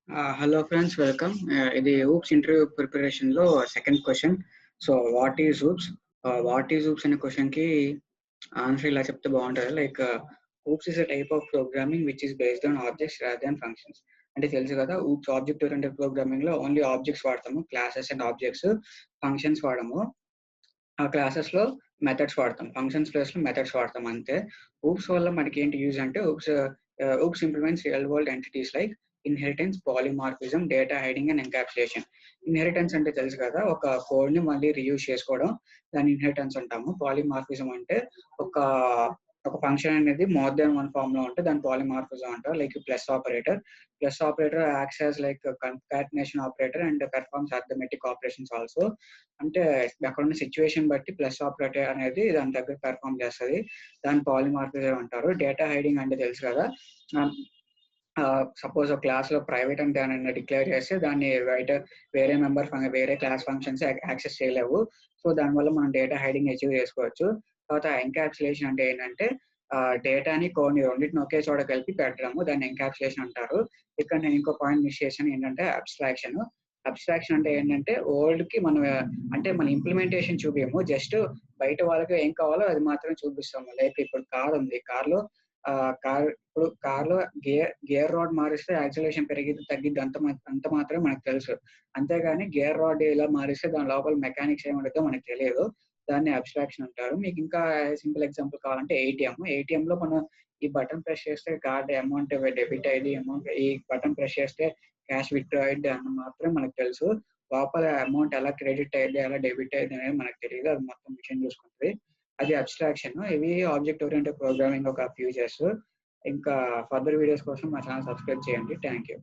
Hello friends, welcome. The OOPS interview preparation lo second question. So what is OOPS? What is OOPS అనే question కి answer ఇలా చెప్తే బాగుంటుంది. OOPS is a type of programming which is based on objects rather than functions. అంటే తెలుసు కదా, OOPS object oriented programming లో only objects వాడతాము, క్లాసెస్ అండ్ ఆబ్జెక్ట్స్, ఫంక్షన్స్ వాడము. ఆ క్లాసెస్ లో మెథడ్స్ వాడతాం, ఫంక్షన్స్ ప్లేస్ లో మెథడ్స్ వాడతాం అంతే. OOPS వల్ల మనకి ఏంటి యూజ్ అంటే, OOPS implements real world entities like inheritance, polymorphism, data hiding and encapsulation. Inheritance అంటే తెలుసు కదా, ఒక కోడ్ ని మళ్ళీ రీయూజ్ చేసుకోవడం, దాన్ని ఇన్హెరిటెన్స్ అంటాము. పాలిమార్ఫిజం అంటే ఒక ఒక ఫంక్షన్ అనేది మోర్ దెన్ వన్ ఫామ్ లో ఉంటే దాని పాలిమార్ఫిజం అంటారు. Like plus operator acts as like concatenation operator and performs arithmetic operations also. అంటే అక్కడ ఉన్న సిచ్యువేషన్ బట్టి ప్లస్ ఆపరేటర్ అనేది దాని దగ్గర పెర్ఫార్మ్ చేస్తుంది, దాని పాలిమార్ఫిజం అంటారు. డేటా హైడింగ్ అంటే తెలుసు కదా, సపోజ్ ఒక క్లాస్ లో ప్రైవేట్ అని దాన్ని డిక్లేర్ చేస్తే దాన్ని వేరే మెంబర్ వేరే క్లాస్ ఫంక్షన్స్ యాక్సెస్ చేయలేవు. సో దానివల్ల మనం డేటా హైడింగ్ అచీవ్ చేసుకోవచ్చు. తర్వాత ఎన్కాప్సులేషన్ అంటే ఏంటంటే, డేటాని కొన్ని రెండింటిని ఒకే చోట కలిపి పెట్టడము, దాన్ని ఎన్కాప్సులేషన్ అంటారు. ఇక్కడ నేను ఇంకో పాయింట్ మిస్ చేశాను, ఏంటంటే అబ్స్ట్రాక్షన్. అబ్స్ట్రాక్షన్ అంటే ఏంటంటే, వరల్డ్ కి మనం అంటే మన ఇంప్లిమెంటేషన్ చూపించము, జస్ట్ బయట వాళ్ళకి ఏం కావాలో అది మాత్రమే చూపిస్తాము. లైక్ ఇప్పుడు కార్ ఉంది, కార్ లో గేర్ రాడ్ మారిస్తే యాక్సిలరేషన్ పెరిగిద్ది తగ్గిద్ది అంత మాత్రమే మనకు తెలుసు. అంతేగాని గేర్ రాడ్ ఇలా మారిస్తే దాని లోపల మెకానిక్స్ ఏముంటుందో మనకు తెలియదు. దాన్ని అబ్స్ట్రాక్షన్ అంటారు. మీకు ఇంకా సింపుల్ ఎగ్జాంపుల్ కావాలంటే ఏటీఎం లో మనం ఈ బటన్ ప్రెస్ చేస్తే కార్డ్ అమౌంట్ డెబిట్ అయ్యింది, ఈ బటన్ ప్రెస్ చేస్తే క్యాష్ విత్డ్రా అయ్యింది అని మాత్రం మనకు తెలుసు. లోపల అమౌంట్ ఎలా క్రెడిట్ అయ్యింది, ఎలా డెబిట్ అయ్యింది అనేది మనకు తెలియదు, అది మొత్తం మిషన్ చూసుకుంటుంది. అది అబ్స్ట్రాక్షన్. ఇవి ఆబ్జెక్ట్ ఓరియంటెడ్ ప్రోగ్రామింగ్ ఒక ఫ్యూచర్స్. ఇంకా ఫర్దర్ వీడియోస్ కోసం మా ఛానల్ సబ్స్క్రైబ్ చేయండి. Thank you.